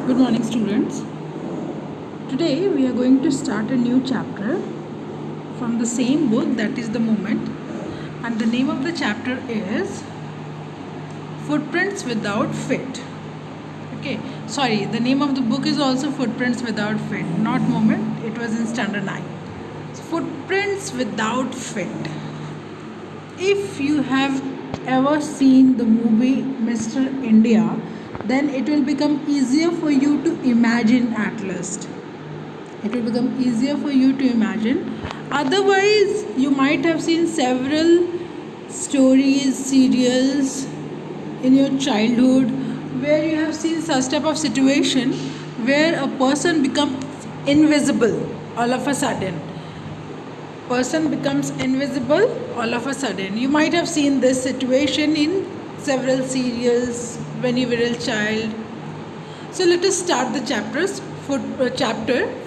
Good morning, students. Today we are going to start a new chapter from the same book, that is The Moment, and the name of the chapter is Footprints Without Feet. Okay, sorry, the name of the book is also Footprints Without Feet, not Moment, it was in standard 9. Footprints Without Feet. If you have ever seen the movie Mr. India, then it will become easier for you to imagine at least. It will become easier for you to imagine. Otherwise, you might have seen several stories, serials in your childhood where you have seen such type of situation where a person becomes invisible all of a sudden. Person becomes invisible all of a sudden. You might have seen this situation in several serials when you were a child. So let us start the chapter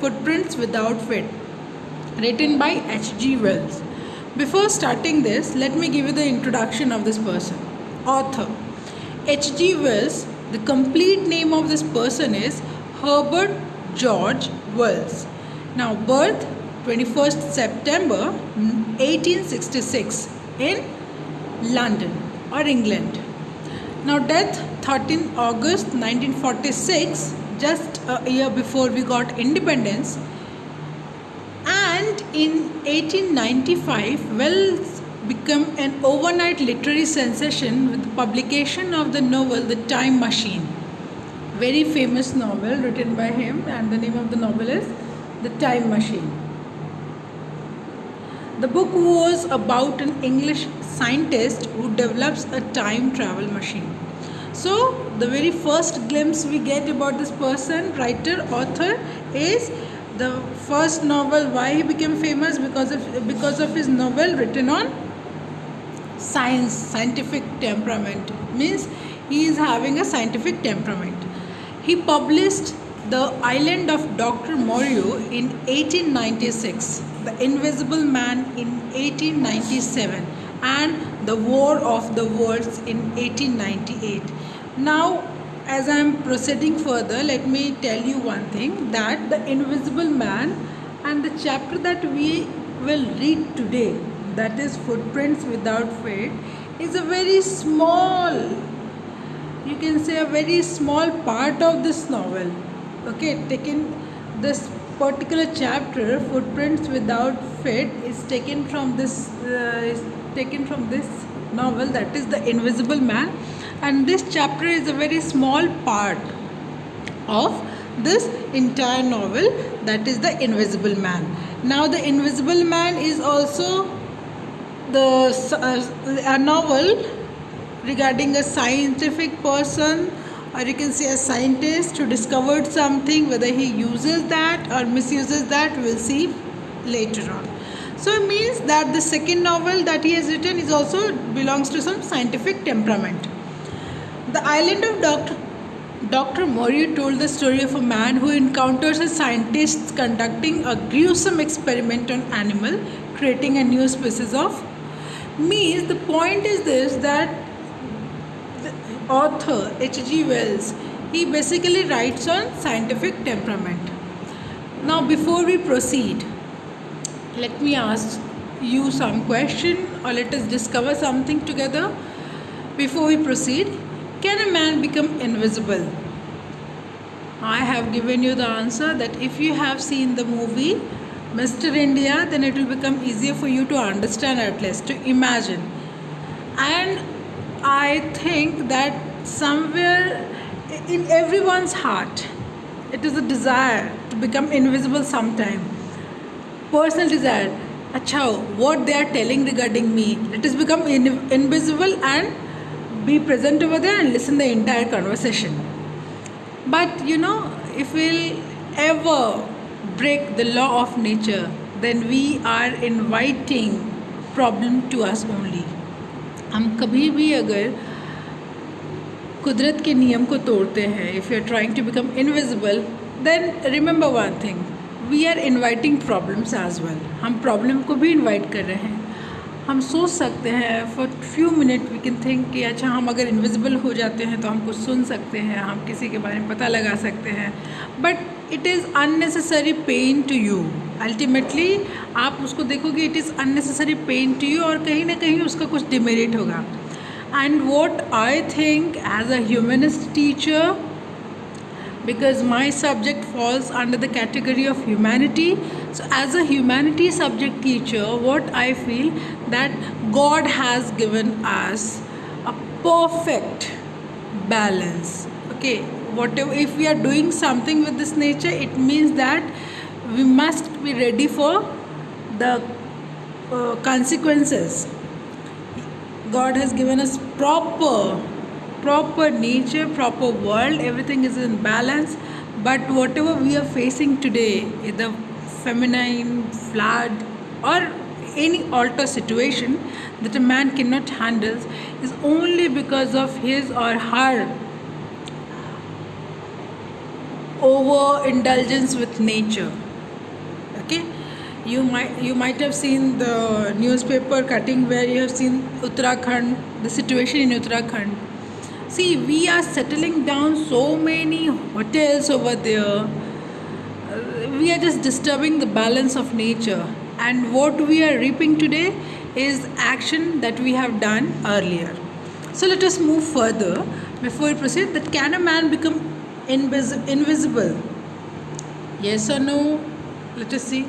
Footprints Without Feet, written by H.G. Wells. Before starting this, let me give you the introduction of this person. Author H.G. Wells. The complete name of this person is Herbert George Wells. Now, birth 21st September 1866 in London or England. Now, death 13 August 1946, just a year before we got independence. And in 1895, Wells became an overnight literary sensation with the publication of the novel The Time Machine. Very famous novel written by him, and the name of the novel is The Time Machine. The book was about an English scientist who develops a time travel machine. So, the very first glimpse we get about this person, writer, author, is the first novel. Why he became famous? Because of his novel written on science, scientific temperament. Means he is having a scientific temperament. He published The Island of Dr. Moreau in 1896, The Invisible Man in 1897, and The War of the Worlds in 1898. Now, as I am proceeding further, let me tell you one thing, that The Invisible Man and the chapter that we will read today, that is Footprints Without Feet, is a very small, you can say a very small part of this novel. Okay, taken this particular chapter, Footprints Without Feet, is taken from this novel, that is The Invisible Man, and this chapter is a very small part of this entire novel, that is The Invisible Man. Now, The Invisible Man is also a novel regarding a scientific person, or you can say a scientist who discovered something. Whether he uses that or misuses that, we'll see later on. So it means that the second novel that he has written is also belongs to some scientific temperament. The Island of Dr. Moreau told the story of a man who encounters a scientist conducting a gruesome experiment on animal, creating a new species of. Means the point is this, that the author H.G. Wells, he basically writes on scientific temperament. Now, before we proceed, let me ask you some question, or let us discover something together. Before we proceed, can a man become invisible? I have given you the answer that if you have seen the movie Mr. India, then it will become easier for you to understand, at least to imagine. And I think that somewhere in everyone's heart, it is a desire to become invisible sometime. Personal desire. Achha, what they are telling regarding me, let us become invisible and be present over there and listen the entire conversation. But if we'll ever break the law of nature, then we are inviting problem to us only. हम कभी भी अगर कुदरत के नियम को तोड़ते हैं, if you are trying to become invisible, then remember one thing, we are inviting problems as well. हम problem को भी invite कर रहे हैं. हम सोच सकते हैं for few minute we can think कि अच्छा हम अगर इनविजिबल हो जाते हैं तो हम कुछ सुन सकते हैं, हम किसी के बारे में पता लगा सकते हैं, but it is unnecessary pain to you. Ultimately आप उसको देखोगे it is unnecessary pain to you, और कहीं ना कहीं उसका कुछ डिमेरिट होगा। And what I think as a humanist teacher, because my subject falls under the category of humanity, so as a humanity subject teacher what I feel that God has given us a perfect balance. Okay, whatever, if we are doing something with this nature, it means that we must be ready for the consequences. God has given us proper nature, proper world, everything is in balance. But whatever we are facing today, the feminine flood or any alter situation that a man cannot handle, is only because of his or her overindulgence with nature. Okay, you might have seen the newspaper cutting where you have seen Uttarakhand, the situation in Uttarakhand. See, we are settling down so many hotels over there. We are just disturbing the balance of nature, and what we are reaping today is action that we have done earlier. So let us move further before we proceed. That can a man become invisible? Yes or no? Let us see.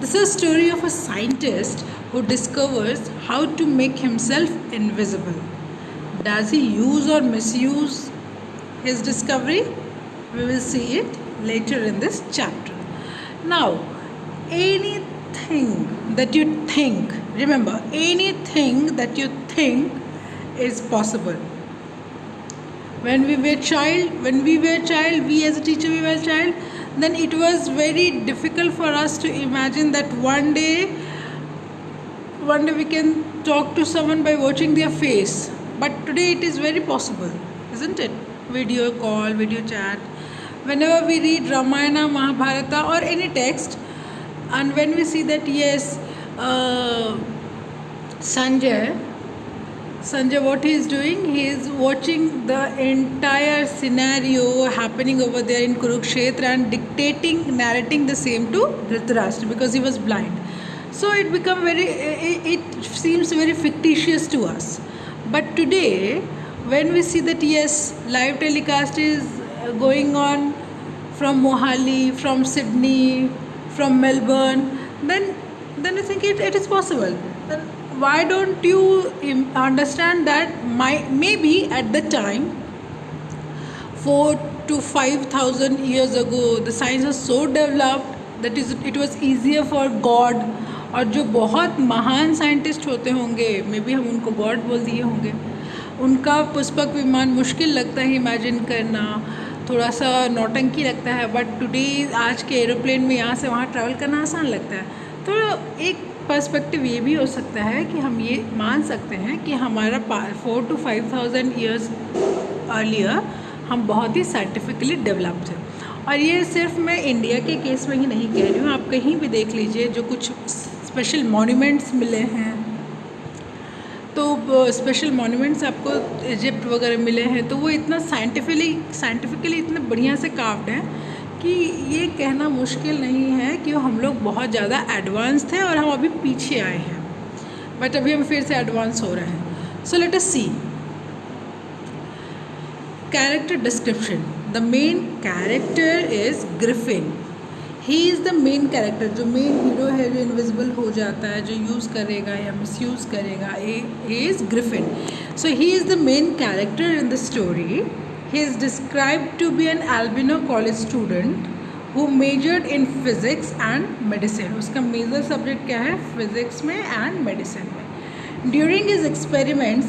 This is a story of a scientist who discovers how to make himself invisible. Does he use or misuse his discovery? We will see it later in this chapter. Now, anything that you think, remember, anything that you think is possible. When we were child, we as a teacher, we were a child, then it was very difficult for us to imagine that one day we can talk to someone by watching their face. But today it is very possible, isn't it? Video call, video chat. Whenever we read Ramayana, Mahabharata or any text, and when we see that yes, Sanjay, what he is doing, he is watching the entire scenario happening over there in Kurukshetra and narrating the same to Dhritarashtra because he was blind. So it seems very fictitious to us. But today, when we see that yes, live telecast is going on from Mohali, from Sydney, from Melbourne, then I think it is possible. Then why don't you understand that maybe at the time 4 to 5,000 years ago the science was so developed that it was easier for God, और जो बहुत महान scientist होते होंगे, may be हम उनको God बोल दिए होंगे, उनका पुष्पक विमान मुश्किल लगता है इमेजिन करना, थोड़ा सा नौटंकी लगता है, बट टुडे आज के एरोप्लेन में यहाँ से वहाँ ट्रैवल करना आसान लगता है. तो एक पर्सपेक्टिव ये भी हो सकता है कि हम ये मान सकते हैं कि हमारा 4 to 5,000 ईयर्स अर्लियर हम बहुत ही साइंटिफिकली डेवलप्ड हैं. और ये सिर्फ मैं इंडिया के केस में ही नहीं कह रही हूँ, आप कहीं भी देख लीजिए जो कुछ स्पेशल मॉन्यूमेंट्स मिले हैं, तो स्पेशल मॉन्यूमेंट्स आपको इजिप्ट वगैरह मिले हैं, तो वो इतना साइंटिफिकली इतने बढ़िया से कार्व्ड हैं कि ये कहना मुश्किल नहीं है कि हम लोग बहुत ज़्यादा एडवांस थे और हम अभी पीछे आए हैं, बट अभी हम फिर से एडवांस हो रहे हैं. So let us see character description. The main character is Griffin. He is the main character. जो मेन हीरो है जो इनविजिबल हो जाता है, जो यूज़ करेगा या मिसयूज़ करेगा, is Griffin. So he is the main character in the story. He is described to be an albino college student who majored in physics and medicine. उसका मेजर सब्जेक्ट क्या है? फिजिक्स में and medicine में. During his experiments,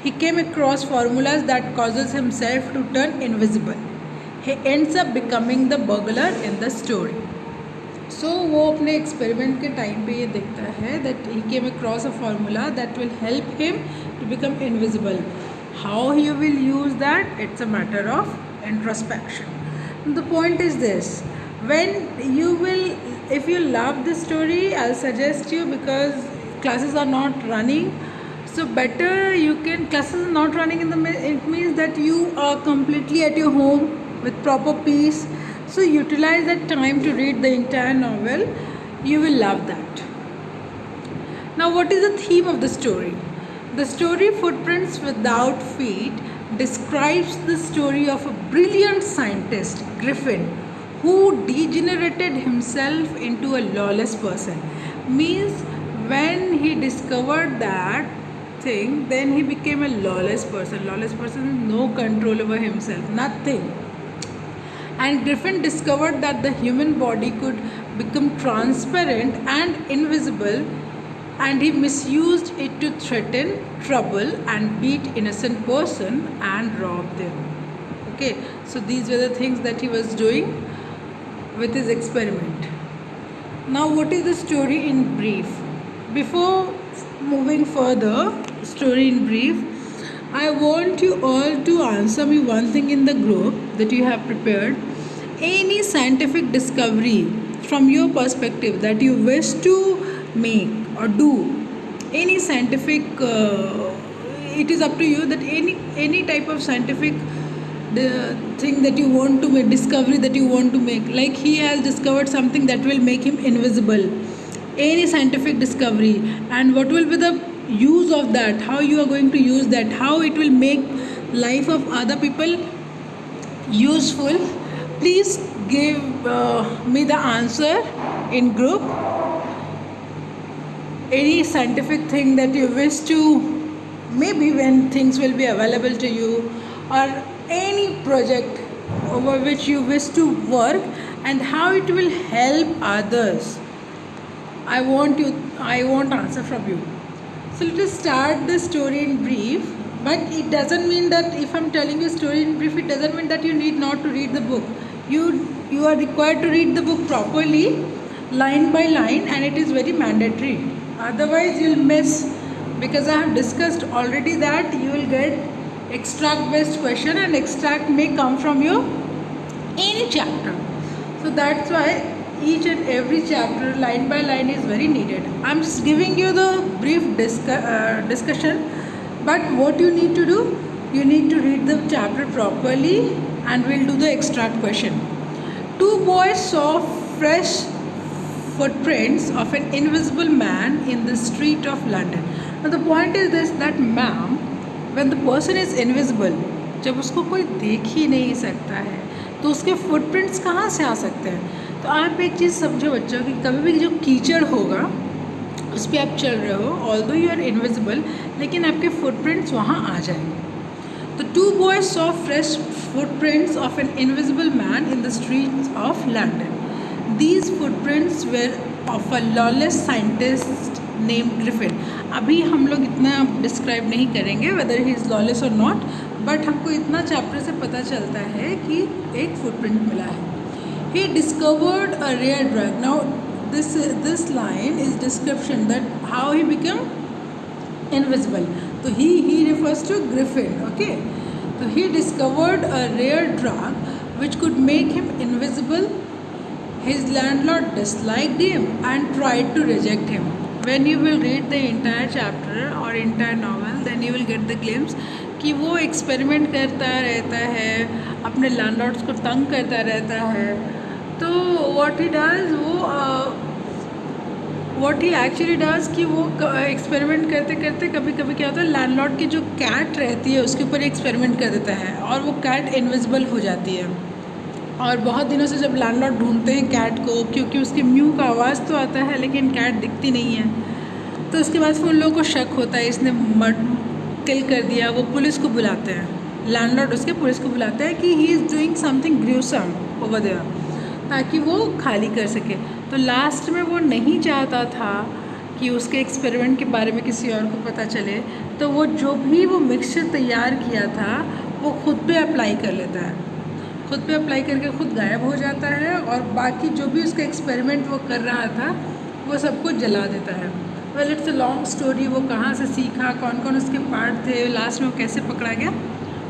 he came across formulas that causes himself to turn invisible. He ends up becoming the burglar in the story. So वो अपने experiment के time पे ये देखता है that he came across a formula that will help him to become invisible. How he will use that, it's a matter of introspection. The point is this: if you love the story, I'll suggest you, because classes are not running, so better you can, classes are not running in the, it means that you are completely at your home with proper peace, so utilize that time to read the entire novel. You will love that. Now, what is the theme of the story? The story Footprints Without Feet describes the story of a brilliant scientist, Griffin, who degenerated himself into a lawless person. Means when he discovered that thing, then he became a lawless person. Lawless person, no control over himself, nothing. And Griffin discovered that the human body could become transparent and invisible, and he misused it to threaten, trouble, and beat innocent person and rob them. Okay, so these were the things that he was doing with his experiment. Now, what is the story in brief? Before moving further, story in brief, I want you all to answer me one thing in the group that you have prepared. Any scientific discovery from your perspective that you wish to make or do, any scientific, it is up to you, that any type of scientific the thing that you want to make, discovery that you want to make, like he has discovered something that will make him invisible, any scientific discovery, and what will be the use of that, how you are going to use that, how it will make life of other people useful. Please give me the answer in group. Any scientific thing that you wish to, maybe when things will be available to you, or any project over which you wish to work, and how it will help others. I want answer from you. So let us start the story in brief. But it doesn't mean that if I'm telling you a story in brief, it doesn't mean that you need not to read the book. You are required to read the book properly, line by line, and it is very mandatory. Otherwise, you'll miss, because I have discussed already that you will get extract based question, and extract may come from your any chapter. So that's why each and every chapter, line by line, is very needed. I'm just giving you the brief discussion, but what you need to do, you need to read the chapter properly, and we'll do the extract question. Two boys saw fresh footprints of an invisible man in the street of London. Now the point is this, that ma'am, when the person is invisible, जब उसको कोई देख ही नहीं सकता है, तो उसके footprints कहाँ से आ सकते हैं? तो आप एक चीज़ समझो बच्चों, कि कभी भी जो कीचड़ होगा उस पर आप चल रहे हो, ऑल्दो यू आर इनविजिबल, लेकिन आपके फुटप्रिंट्स वहाँ आ जाएंगे. The two boys saw fresh footprints of an invisible man in the streets of London. These footprints were of a lawless scientist named Griffin. अभी हम लोग इतना डिस्क्राइब नहीं करेंगे whether he is lawless or not, but हमको इतना chapter से पता चलता है कि एक फुटप्रिंट मिला है. He discovered a rare drug. Now this line is description that how he became invisible. So he refers to Griffin. Okay, so he discovered a rare drug which could make him invisible. His landlord disliked him and tried to reject him. When you will read the entire chapter or entire novel, then you will get the glimpse कि वो experiment करता रहता है, अपने landlords को तंग करता रहता है. तो व्हाट ही एक्चुअली डज कि वो एक्सपेरिमेंट करते करते कभी कभी क्या होता है, लैंडलॉर्ड की जो कैट रहती है उसके ऊपर एक्सपेरिमेंट कर देता है, और वो कैट इनविजिबल हो जाती है. और बहुत दिनों से जब लैंडलॉर्ड ढूंढते हैं कैट को, क्योंकि उसकी म्यू का आवाज़ तो आता है लेकिन कैट दिखती नहीं है, तो उसके बाद फिर उन लोगों को शक होता है इसने किल कर दिया. वो पुलिस को बुलाते हैं, लैंडलॉर्ड उसके पुलिस को बुलाते हैं कि he is doing something gruesome over there, ताकि वो खाली कर सके. तो लास्ट में वो नहीं चाहता था कि उसके एक्सपेरिमेंट के बारे में किसी और को पता चले, तो वो जो भी वो मिक्सचर तैयार किया था वो खुद पे अप्लाई कर लेता है, खुद पे अप्लाई करके खुद गायब हो जाता है, और बाकी जो भी उसका एक्सपेरिमेंट वो कर रहा था वो सबको जला देता है. Well it's a long story. वो कहाँ से सीखा, कौन कौन उसके पार्ट थे, लास्ट में वो कैसे पकड़ा गया,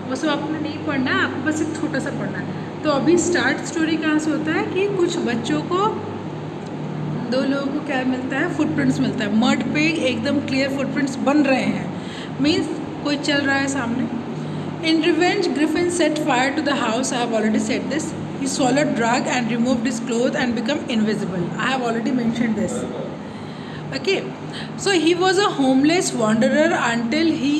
वो सब आपने नहीं पढ़ना है, आपको बस एक छोटा सा पढ़ना है. तो अभी स्टार्ट स्टोरी कहाँ से होता है कि कुछ बच्चों को दो लोगों को क्या मिलता है, फुटप्रिंट्स मिलता है. मड पे एकदम क्लियर फुटप्रिंट्स बन रहे हैं, मीन्स कोई चल रहा है सामने. In revenge Griffin set fire to the house. I have already said this. He swallowed drug and removed his clothes and become invisible. I have already mentioned this. Okay, so he was a homeless wanderer until he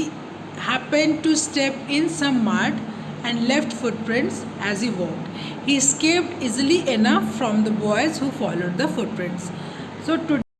happened to step in some mud and left footprints as he walked. He escaped easily enough from the boys who followed the footprints. So today